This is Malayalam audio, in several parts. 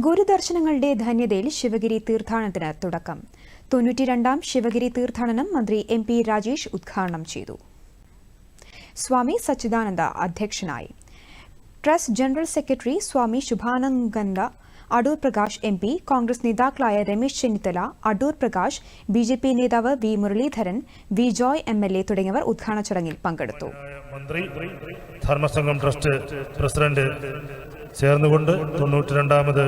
ഗുരുദർശനങ്ങളുടെ ധന്യതയിൽ ശിവഗിരി തീർത്ഥാടനത്തിന് തുടക്കം. 92ാം ശിവഗിരി തീർത്ഥാടനം മന്ത്രി MP രാജേഷ് ഉദ്ഘാടനം ചെയ്തു. സ്വാമി സച്ചിദാനന്ദ അധ്യക്ഷനായി. ട്രസ്റ്റ് ജനറൽ സെക്രട്ടറി സ്വാമി ശുഭാനന്ദ, അടൂർ പ്രകാശ് MP, കോൺഗ്രസ് നേതാക്കളായ രമേശ് ചെന്നിത്തല, അടൂർ പ്രകാശ്, BJP നേതാവ് V Muraleedharan, V Joy MLA തുടങ്ങിയവർ ഉദ്ഘാടന ചടങ്ങിൽ പങ്കെടുത്തു. മന്ത്രി, ധർമ്മസംഘം ട്രസ്റ്റ് പ്രസിഡന്റ് ചേർന്നുകൊണ്ട് 92ാമത്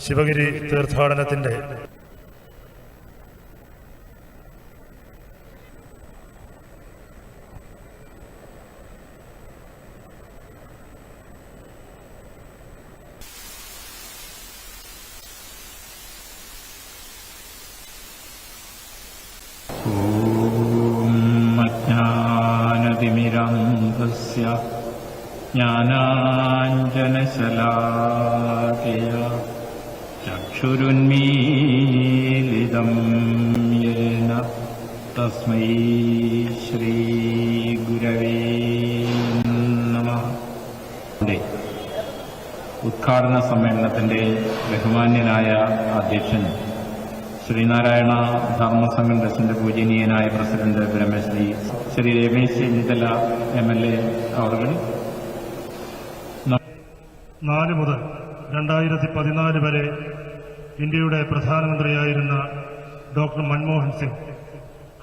ശിവഗിരി തീർത്ഥാടനത്തിന്റെ ജ്ഞാനതിമിരാന്ധസ്യ ജ്ഞാനാഞ്ജനശലാകയ ചക്ഷുരുന്മീലിതം യേന തസ്മൈ ശ്രീ ഗുരവേ നമഃ. ഉദ്ഘാടന സമ്മേളനത്തിന്റെ ബഹുമാന്യനായ അധ്യക്ഷൻ ശ്രീനാരായണ ധർമ്മസംഘം ട്രസ്റ്റിന്റെ പൂജനീയനായ പ്രസിഡന്റ് ബ്രഹ്മശ്രീ ശ്രീ രമേശ് ചെന്നിത്തല MLA അവർ 4 മുതൽ 2014 വരെ ഇന്ത്യയുടെ പ്രധാനമന്ത്രിയായിരുന്ന ഡോക്ടർ മൻമോഹൻ സിംഗ്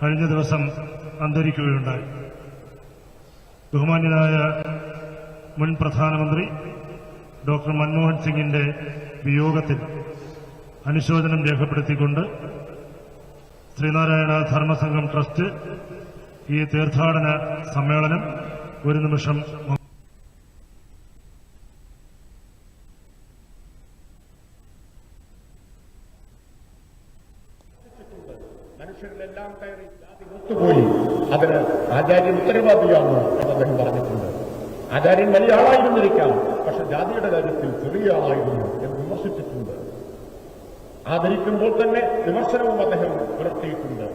കഴിഞ്ഞ ദിവസം അന്തരിക്കുകയുണ്ടായി. ബഹുമാന്യനായ മുൻ പ്രധാനമന്ത്രി ഡോക്ടർ മൻമോഹൻ സിംഗിന്റെ വിയോഗത്തിൽ അനുശോചനം രേഖപ്പെടുത്തിക്കൊണ്ട് ശ്രീനാരായണ ധർമ്മസംഘം ട്രസ്റ്റ് ഈ തീർത്ഥാടന സമ്മേളനം ഒരു നിമിഷം മനുഷ്യരിലെല്ലാം കയറി പോയി അതിന് ആചാര്യൻ ഉത്തരവാദിയാണ് എന്ന് അദ്ദേഹം പറഞ്ഞിട്ടുണ്ട്. ആചാര്യൻ വലിയ ആളായിരുന്നിരിക്കാം, പക്ഷെ ജാതിയുടെ കാര്യത്തിൽ ചെറിയ ആളായിരുന്നു എന്ന് വിമർശിച്ചിട്ടുണ്ട്. ആദരിക്കുമ്പോൾ തന്നെ വിമർശനവും അദ്ദേഹം പുലർത്തിയിട്ടുണ്ട്.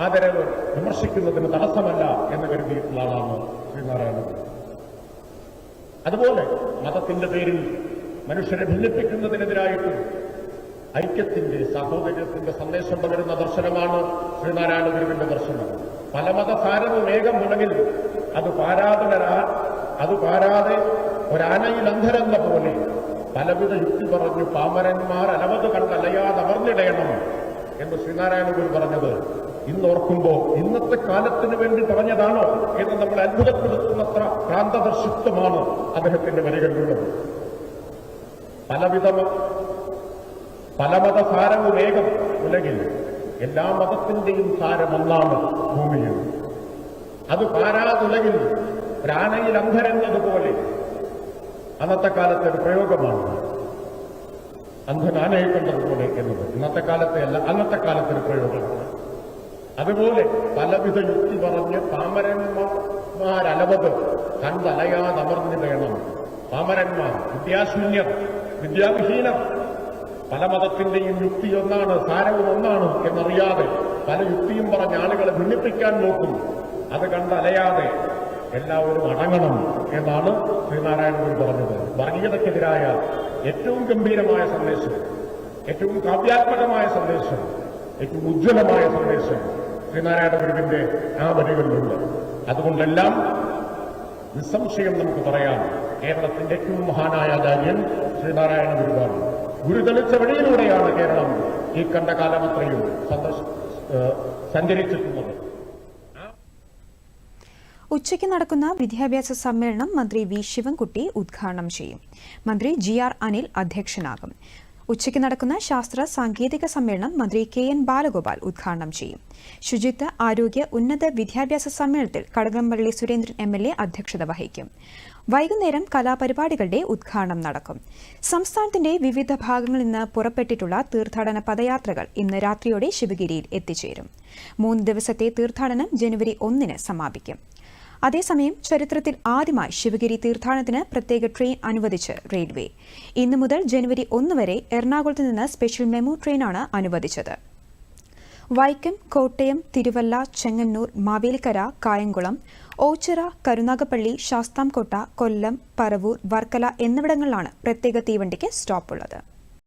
ആദരവ് വിമർശിക്കുന്നതിന് തടസ്സമല്ല എന്ന് കരുതിയിട്ടുള്ള ആളാണ് ശ്രീനാരായണൻ. അതുപോലെ മതത്തിന്റെ പേരിൽ മനുഷ്യരെ ഭിന്നിപ്പിക്കുന്നതിനെതിരായിട്ടും ഐക്യത്തിന്റെ, സാഹോദര്യത്തിന്റെ സന്ദേശം പകരുന്ന ദർശനമാണ് ശ്രീനാരായണ ഗുരുവിന്റെ ദർശനം. പല മതസാരവും ഏകമുണ്ടെങ്കിൽ അത് പാരാതെ ഒരാനയിൽ അന്ധരെന്ന പോലെ പലവിധ യുക്തി പറഞ്ഞു പാമരന്മാർ അനവധി കണ്ടലയാതമർന്നിടയണം എന്ന് ശ്രീനാരായണ ഗുരു പറഞ്ഞത് ഇന്നോർക്കുമ്പോൾ ഇന്നത്തെ കാലത്തിന് വേണ്ടി പറഞ്ഞതാണോ എന്ന് നമ്മൾ അത്ഭുതപ്പെടുത്തുന്നത്ര ക്രാന്തദർശിത്വമാണ് അദ്ദേഹത്തിന്റെ വരികളിലുള്ളത്. പല മതസാരവും ഏകം ഉലകിൽ, എല്ലാ മതത്തിന്റെയും സാരം ഒന്നാണ് ഭൂമിയിൽ. അത് പാരാതുലകിൽ ഒരാനയിൽ അന്ധരെന്നതുപോലെ അന്നത്തെ കാലത്തെ ഒരു പ്രയോഗമാണ്. അന്ധൻ ആനയെ കണ്ടതുപോലെ എന്നത് ഇന്നത്തെ കാലത്തെ അല്ല, അന്നത്തെ കാലത്തെ ഒരു പ്രയോഗമാണ്. അതുപോലെ പലവിധ യുക്തി പറഞ്ഞ് പാമരന്മാരലവത് കണ്ടലയാതമർന്നിടയണം. പാമരന്മാർ, വിദ്യാശൂന്യർ, വിദ്യാവിഹീനർ, പല മതത്തിന്റെയും യുക്തി ഒന്നാണ്, സാരവും ഒന്നാണ് എന്നറിയാതെ പല യുക്തിയും പറഞ്ഞ ആളുകളെ ഭിന്നിപ്പിക്കാൻ നോക്കും. അത് കണ്ടലയാതെ എല്ലാവരും അടങ്ങണം എന്നാണ് ശ്രീനാരായണ ഗുരു പറഞ്ഞത്. വർഗീയതയ്ക്കെതിരായ ഏറ്റവും ഗംഭീരമായ സന്ദേശം, ഏറ്റവും കാവ്യാത്മകമായ സന്ദേശം, ഏറ്റവും ഉജ്ജ്വലമായ സന്ദേശം ശ്രീനാരായണ ഗുരുവിന്റെ ആ വരികളിലുണ്ട്. അതുകൊണ്ടെല്ലാം നിസ്സംശയം നമുക്ക് പറയാം, കേരളത്തിന്റെ ഏറ്റവും മഹാനായ ആചാര്യൻ ശ്രീനാരായണ ഗുരുവാണ്. ഗുരു തെളിച്ച വഴിയിലൂടെയാണ് കേരളം ഈ കണ്ട കാലമത്രയും സഞ്ചരിച്ചിട്ടുള്ളത്. ഉച്ചയ്ക്ക് നടക്കുന്ന വിദ്യാഭ്യാസ സമ്മേളനം മന്ത്രി V ശിവൻകുട്ടി ഉദ്ഘാടനം ചെയ്യും. മന്ത്രി GR അനിൽ അധ്യക്ഷനാകും. ഉച്ചയ്ക്ക് നടക്കുന്ന ശാസ്ത്ര സാങ്കേതിക സമ്മേളനം മന്ത്രി KN ബാലഗോപാൽ ഉദ്ഘാടനം ചെയ്യും. ശുചിത്വ, ആരോഗ്യ, ഉന്നത വിദ്യാഭ്യാസ സമ്മേളനത്തിൽ കടകംപള്ളി സുരേന്ദ്രൻ MLA അധ്യക്ഷത വഹിക്കും. വൈകുന്നേരം കലാപരിപാടികളുടെ ഉദ്ഘാടനം നടക്കും. സംസ്ഥാനത്തിന്റെ വിവിധ ഭാഗങ്ങളിൽ നിന്ന് പുറപ്പെട്ടിട്ടുള്ള തീർത്ഥാടന പദയാത്രകൾ ഇന്ന് രാത്രിയോടെ ശിവഗിരിയിൽ എത്തിച്ചേരും. 3 ദിവസത്തെ തീർത്ഥാടനം ജനുവരി 1-ന് സമാപിക്കും. അതേസമയം ചരിത്രത്തിൽ ആദ്യമായി ശിവഗിരി തീർത്ഥാടനത്തിന് പ്രത്യേക ട്രെയിൻ അനുവദിച്ച് റെയിൽവേ. ഇന്നു മുതൽ ജനുവരി 1 വരെ എറണാകുളത്ത് നിന്ന് സ്പെഷ്യൽ മെമു ട്രെയിനാണ് അനുവദിച്ചത്. വൈക്കം, കോട്ടയം, തിരുവല്ല, ചെങ്ങന്നൂർ, മാവേലിക്കര, കായംകുളം, ഓച്ചിറ, കരുനാഗപ്പള്ളി, ശാസ്താംകോട്ട, കൊല്ലം, പറവൂർ, വർക്കല എന്നിവിടങ്ങളിലാണ് പ്രത്യേക തീവണ്ടിക്ക് സ്റ്റോപ്പുള്ളത്.